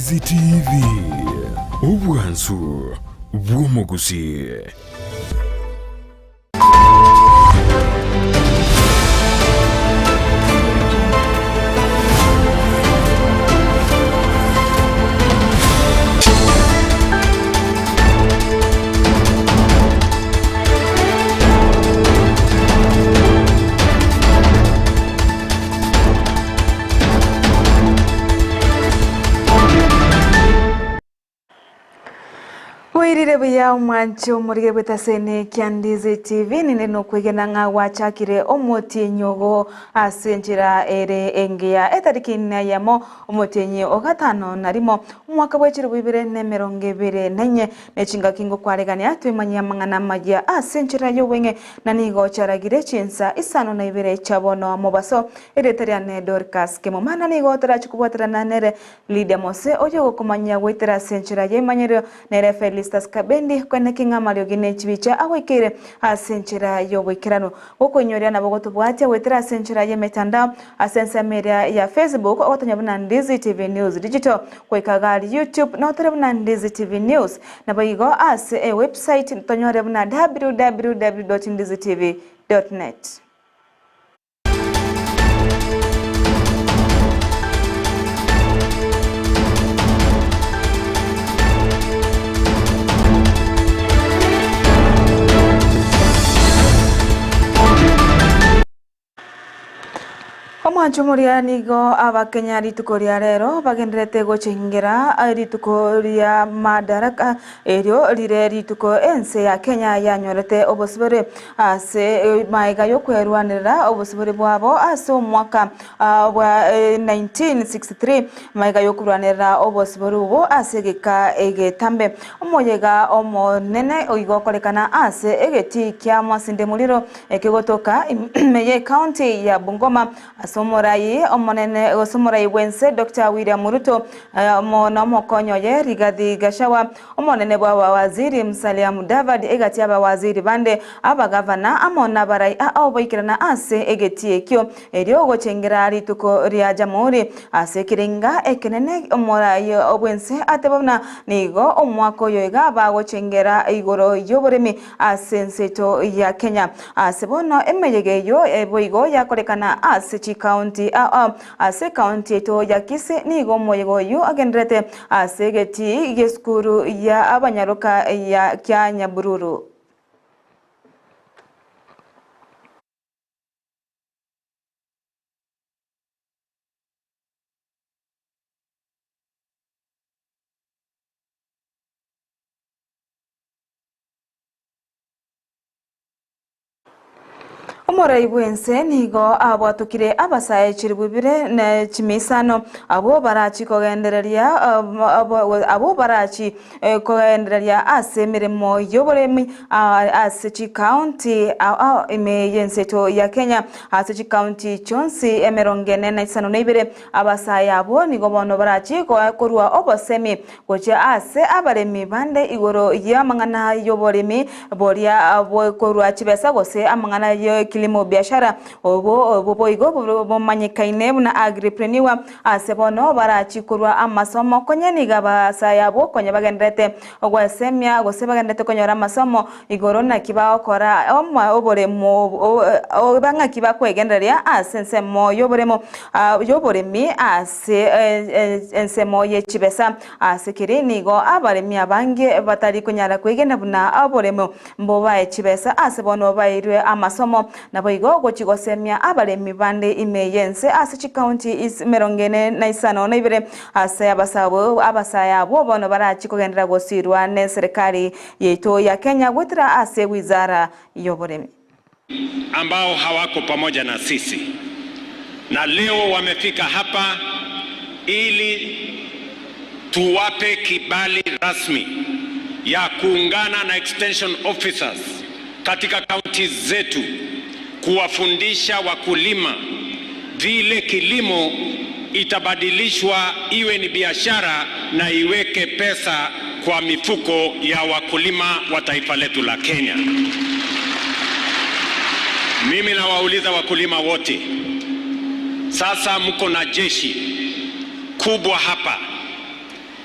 Ndizi TV Ubwansu Bw'omugusi. Wirire buya umwancho murige butasene kyandize TV nine no kwegena nga wachakire omotinyogo asenjira ere engea etarikina yamo omotenye ogatano narimo umwaka bwechire bibire nemeronge bire nenye nechinga kingo kwaregania twimanya mangana majya asenjira yowenge nanigo charagire chinsa isano na ibire chabono mobaso eretariane Dorcas kemomana nigo tarachukubwatira nanere Lydia Mose oyo kumanya wetera senjira yemanyero nere Felista Kabendi kwene kinga Mario gine chibicha awekere asenchira yo wekirano okonyoria na bogoto bwate wetera asenchira ye metandao asensa media ya Facebook otanyabuna Ndizi TV News Digital kwekagali YouTube na otarabuna Ndizi TV News na bayigo ase website tonyore buna www.ndizitv.net. Omwanchomoria nigo abakenya ritukoria rero bagenderete gochingira ritukoria madaraka eryo rire rituko ense ya Kenya yanyorete obosibore ase maiga yo kwerwanira obosibore bwabo ase omwaka wa 1963 maiga yo kurwanira obosibore ubo ase gika egetambe omoyega omonene oigokorekana ase egeti kya Masinde Muliro ekigotoka meye county ya Bungoma Somorai omonene Somorai wense Dr. William Ruto mona mokonyo ye Rigathi Gachagua omonene bwa waziri Musalia Mudavadi egati aba waziri bande aba governor amona barai aboikirana ase egeti ekyo eryo gochengera rituko rya jamhuri ase kiringa ekenene omorai obwense atebona nigo omwako yoiga bagochengera igoro yoboremi ase nseto ya Kenya ase bono emeyegeyo eboigo yakorekana ase county ase county to yakise nigo moyego yu agendrete ase geti geskuru ya abanyaroka ya kya Nyabururu. Omorai bwense nigo abwatukire abasaye chiribubire na chimisano abo barachi kogendereria abo barachi kogendereria ase mirimo yoboremi ase chi county emeyenseto ya Kenya ase chi county chonsi emerongene na isano nebere abasaye abo nigo bono barachi korwa obosemi goche ase abaremi bande igoro ya mangana yoboremi boria abo korwa chibesa gose amangana yo kilimo biashara obo igo bomanyikaine na agripreneur asebono barachikurwa amasomo konyeni gabasaya bo konye bagendete ogwasemya gose bagendete konyora amasomo igorona kiba okora oboremo banga kiba kwegenderia asensemo yoboremi ase ensemo yechibesa asekiri go abaremi abange batari kunyara kwegenda buna aboremo mboba echibesa asebono bairwe amasomo naboigo gochigosemya abaremi bande imeyense ase chi county is merongene na isano na ibere ase abasaya bo bono barachi kogendera gosirwa ne serikali yeto ya Kenya gwetira ase wizara yoboremi ambao hawako pamoja na sisi na leo wamefika hapa ili tuwape kibali rasmi ya kuungana na extension officers katika county zetu kuwafundisha wakulima vile kilimo itabadilishwa iwe ni biashara na iweke pesa kwa mifuko ya wakulima wa taifa letu la Kenya. Mimi nawauliza wakulima wote, sasa mko na jeshi kubwa hapa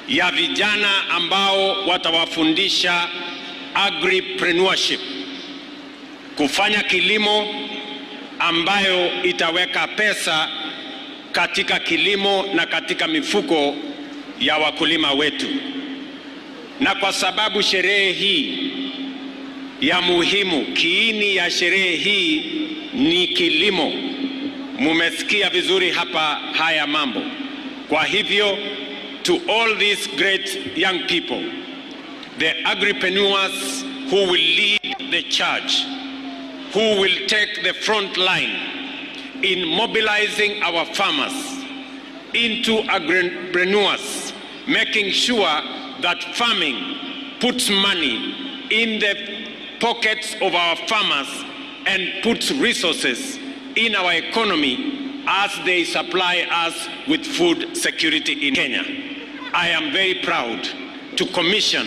ya vijana ambao watawafundisha agripreneurship, kufanya kilimo ambayo itaweka pesa katika kilimo na katika mifuko ya wakulima wetu. Na kwa sababu sherehe hii ya muhimu, kiini ya sherehe hii ni kilimo, mumesikia vizuri hapa haya mambo. Kwa hivyo, to all these great young people, the agripreneurs who will lead the charge, who will take the front line in mobilizing our farmers into agripreneurs, making sure that farming puts money in the pockets of our farmers and puts resources in our economy as they supply us with food security in Kenya. I am very proud to commission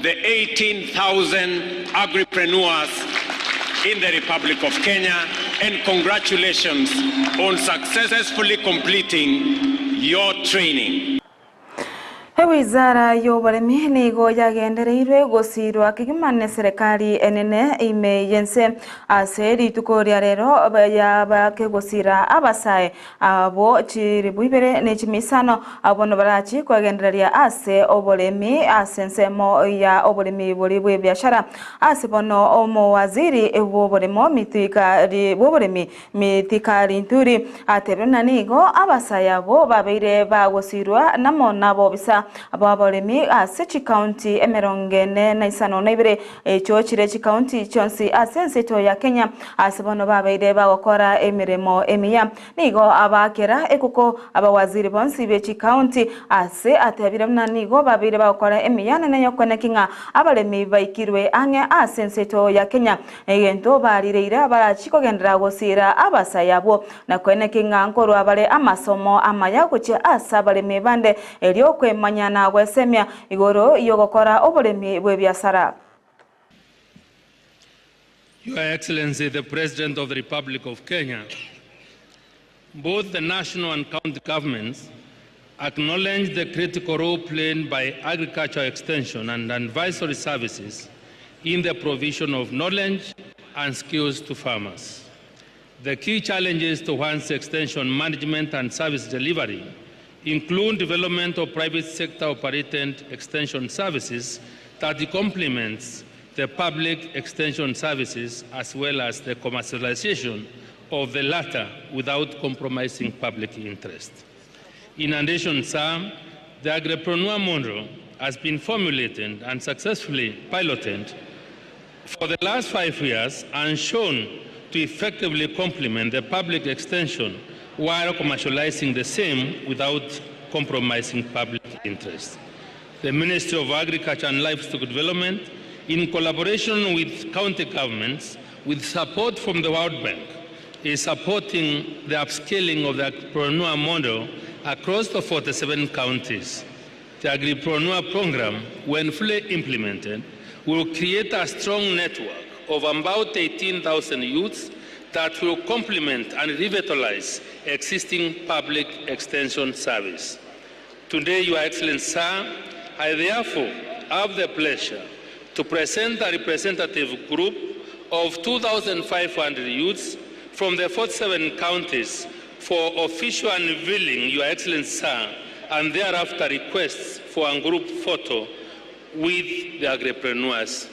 the 18,000 agripreneurs in the Republic of Kenya, and congratulations on successfully completing your training. Wizara y'uburimi nigo yagendereirwe gusirwa kigimane serikali enene imeyense aseri tukoria rero yabake gusira abasaye abo chiribwibere nechimisano abono barachi kwagendereria ase oburimi asensemo ya oburimi buri biashara asibono omo waziri ewoburimo mitikari boburimi mitikari nturi atebena nigo abasaye abo babeire bagusirwa namo nabo bisa ababolemi ase county emerongene na isano naibere echo chire county chonsi asenseto ya Kenya asibono babaire bagokora emiremo emiya nigo abakera ekuko abawaziri bonsi be county ase atebire mna nigo babire bagokora emiya nenyo konekinga abalemi baikirwe ange asenseto ya Kenya egento barireira barachiko gendera gosira abasayabo na konekinga nkoro abale amasomo amaya kuche asabalemi bande elio kwemanya na wesemia igoro yogokora oburemi bwe biashara. Your Excellency, the President of the Republic of Kenya, both the national and county governments acknowledge the critical role played by agricultural extension and advisory services in the provision of knowledge and skills to farmers. The key challenges towards extension management and service delivery include development of private sector operated extension services that complements the public extension services, as well as the commercialization of the latter without compromising public interest. In addition, sir, the agripreneur model has been formulated and successfully piloted for the last 5 years and shown to effectively complement the public extension while commercializing the same without compromising public interest. The Ministry of Agriculture and Livestock Development, in collaboration with county governments, with support from the World Bank, is supporting the upscaling of the agripreneur model across the 47 counties. The agripreneur program, when fully implemented, will create a strong network of about 18,000 youths that will complement and revitalize existing public extension service. Today, Your Excellency, sir, I therefore have the pleasure to present a representative group of 2,500 youths from the 47 counties for official unveiling, Your Excellency, sir, and thereafter requests for a group photo with the agripreneurs.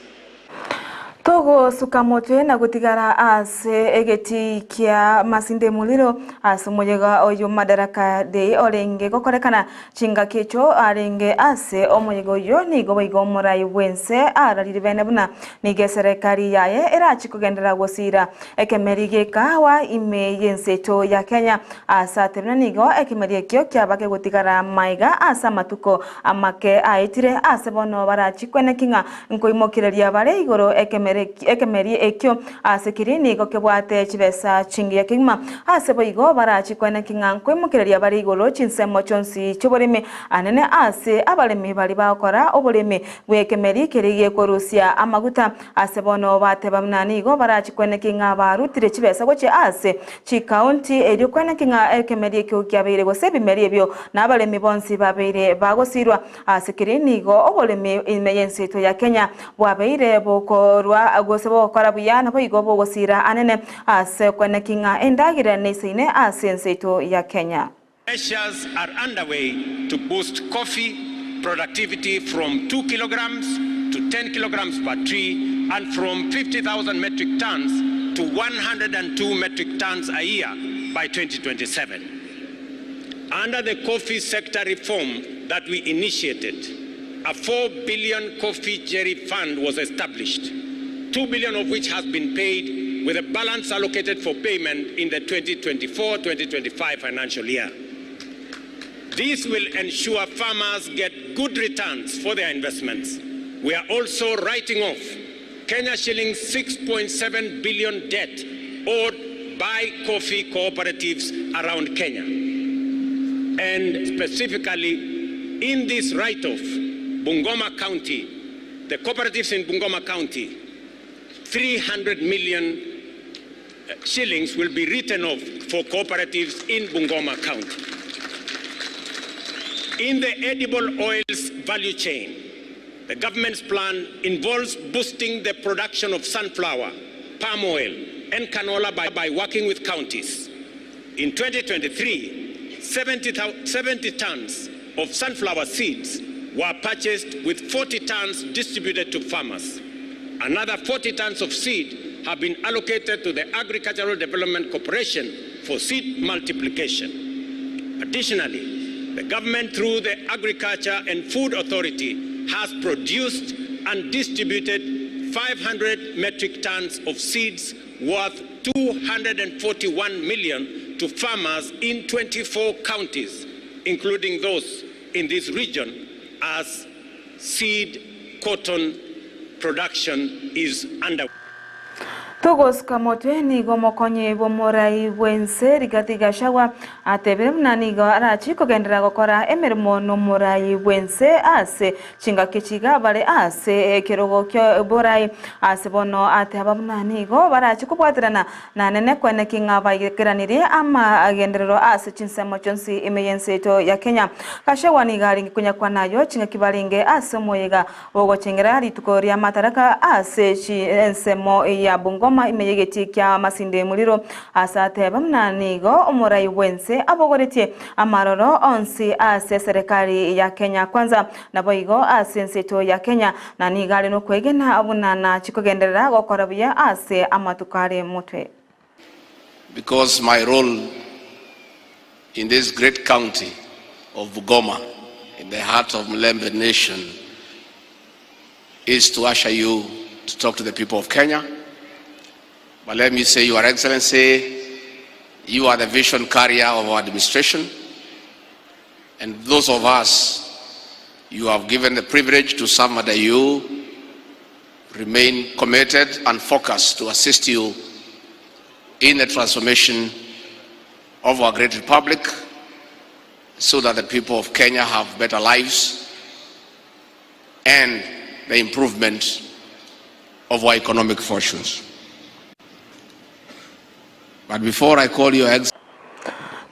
Togo sukamotwe na gutigara ase egeti kia masinde muliro ase mojega oyo madaraka de orenge gokorekana chinga kecho arenge ase omojego yo nigo baigo morai wense ararire bene buna nige serikali yaye erachi kugendera gosira ekemerige kawa ime yenseto ya Kenya asa tebna nigo ekemerige kyo kyabake gutigara maiga asa matuko amake aitire ase bono barachi kwenekinga nkoimokireria bare igoro ekeme ekemeri ekyo asikiri go kebwate chibesa chingi kingma ase boigo barachi kwene kinga kwemukireria bari igolo chinsemo chonsi chuboreme anene ase abalemi bali bakora oboreme bwekemeri kirigie korusia amaguta ase bono bateba mnani go barachi kwene kinga barutire chibesa goche ase chi county eri kwene kinga ekemeri ekyo kyabere gose bimeri ebyo nabalemi bonsi babere bagosirwa asikiri nigo oboreme imeyenseto ya Kenya bwabeire bokorwa gose bokora buyana boigo bogosira anene ase kwene kinga endagire nesine ase nseto ya Kenya. Measures are underway to boost coffee productivity from 2 kilograms to 10 kilograms per tree and from 50,000 metric tons to 102 metric tons a year by 2027. Under the coffee sector reform that we initiated, a 4 billion coffee jerry fund was established, 2 billion of which has been paid with a balance allocated for payment in the 2024-2025 financial year. This will ensure farmers get good returns for their investments. We are also writing off Kenya shillings 6.7 billion debt owed by coffee cooperatives around Kenya. And specifically, in this write-off, Bungoma County, the cooperatives in Bungoma County, 300 million shillings will be written off for cooperatives in Bungoma County. In the edible oils value chain, the government's plan involves boosting the production of sunflower, palm oil, and canola by working with counties. In 2023, 70 tons of sunflower seeds were purchased with 40 tons distributed to farmers. Another 40 tons of seed have been allocated to the Agricultural Development Corporation for seed multiplication. Additionally, the government, through the Agriculture and Food Authority, has produced and distributed 500 metric tons of seeds worth 241 million to farmers in 24 counties, including those in this region, as seed cotton production is underway. Togos kamotwe nigo mokonye bomorai bwense Rigathi Gachagua atebere mnanigo arachi kogendera gokora emerimo no morai bwense ase chinga kichiga bare ase kirogo kyo borai ase bono ateba mnanigo barachi kubwatirana na nene kwene kinga bayikiranire ama agenderero ase chinsemo chonsi emeyenseto ya Kenya. Gachagua nigaringi kunya kwa nayo chinga kibaringe ase moyega bogo chingera ritukoria mataraka ase chi ensemo ya Bungoma imeyegeti kya masinde muliro asate bamnanigo omorai wense abogoretie amaroro onsi ase serikali ya Kenya kwanza naboigo ase nseto ya Kenya na nigale no kwegena abunana chikogenderera gokorabya ase amatukare mutwe. Because my role in this great county of Bungoma, in the heart of Mlembe Nation, is to usher you to talk to the people of Kenya. But let me say, Your Excellency, you are the vision carrier of our administration, and those of us you have given the privilege to serve under you remain committed and focused to assist you in the transformation of our great republic so that the people of Kenya have better lives and the improvement of our economic fortunes. But before I call your Excellency,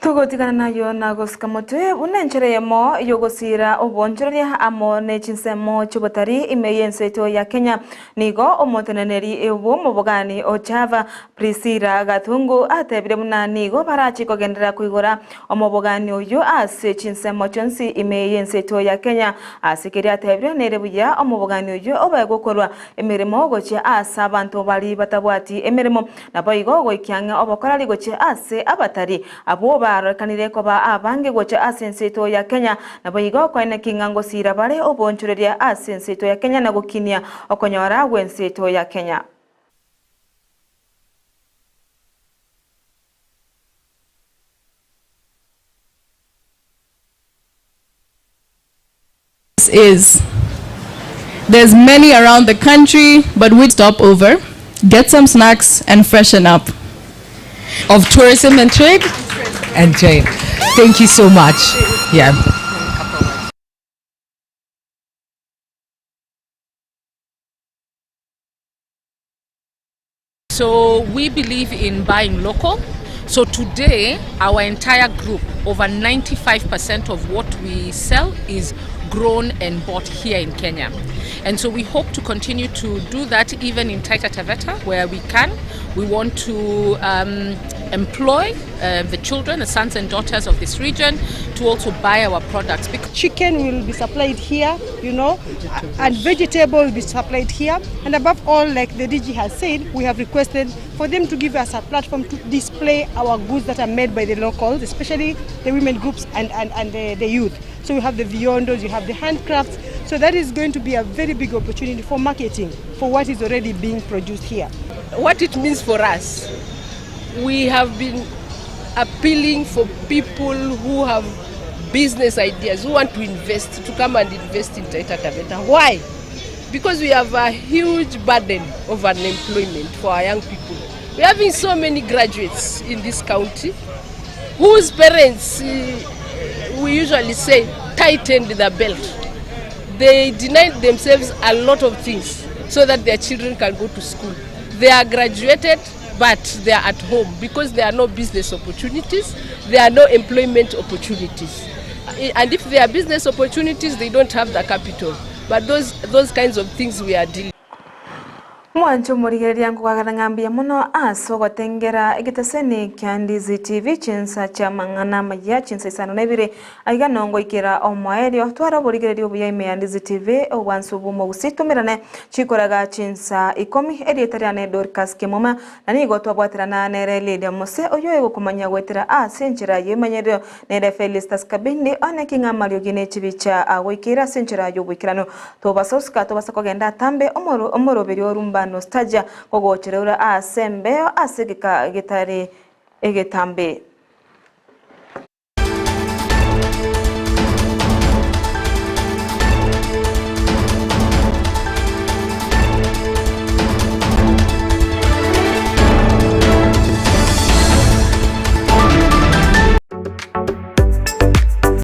Tugotigana nayo nagoskamotwe unenchereyemo yogosira obonchereria amone chinsemo chibotari imeyenseto ya Kenya nigo omoteneneri ewo mubogani ochava Priscilla Gatungu atebire munanigo barachi kogendera kuigora omobogani oyo ase chinsemo chonsi imeyenseto ya Kenya asikiri atebire nerebuya omobogani oyo obagokorwa emirimo goche asa abantu bali batabwati emirimo naboigo goikyanga obokorali goche ase abatari abo kanire koba abange gocha asenseto ya Kenya naboigo kwene kingango sira bare obonchureria asenseto ya Kenya na gukinia okonyora wenseto ya Kenya. Is There's many around the country, but we'd stop over, get some snacks, and freshen up. Of tourism and trade? And trade. Thank you so much. Yeah. So we believe in buying local. So today, our entire group, over 95% of what we sell is grown and bought here in Kenya. And so we hope to continue to do that even in Taita Taveta where we can. We want to employ the children, the sons and daughters of this region to also buy our products. Chicken will be supplied here, you know, and vegetable will be supplied here. And above all, like the DG has said, we have requested for them to give us a platform to display our goods that are made by the locals, especially the women groups and the youth. So you have the viondos, you have the handcrafts. So that is going to be a very big opportunity for marketing for what is already being produced here. What it means for us, we have been appealing for people who have business ideas, who want to invest, to come and invest in Taita Taveta. Why? Because we have a huge burden of unemployment for our young people. We're having so many graduates in this county whose parents, we usually say, tightened the belt. They denied themselves a lot of things so that their children can go to school. They are graduated, but they are at home because there are no business opportunities, there are no employment opportunities. And if there are business opportunities, they don't have the capital. But those kinds of things we are dealing. Mwancho murigereria nkugagara ngambia muno aso gotengera igitaseni kyandizi TV chinsa cha mangana maya chinsa isano nebire aiga nongo ikira omwaerio twara burigereria obuya imeandizi TV owansu bumo usitumirane chikoraga chinsa 10 editoriane Dorcas Kimoma nani gotwabwatira na nere Lydia Mose oyo ego kumanya gwetira asenchira yemanyerio nere Felistas Kabindi onekinga Mario gine chibicha agwikira senchira yobwikirano tobasoska tobasakogenda tambe omoroberi orumba nostalgia kogocherera asembeo asigika gitare egetambe.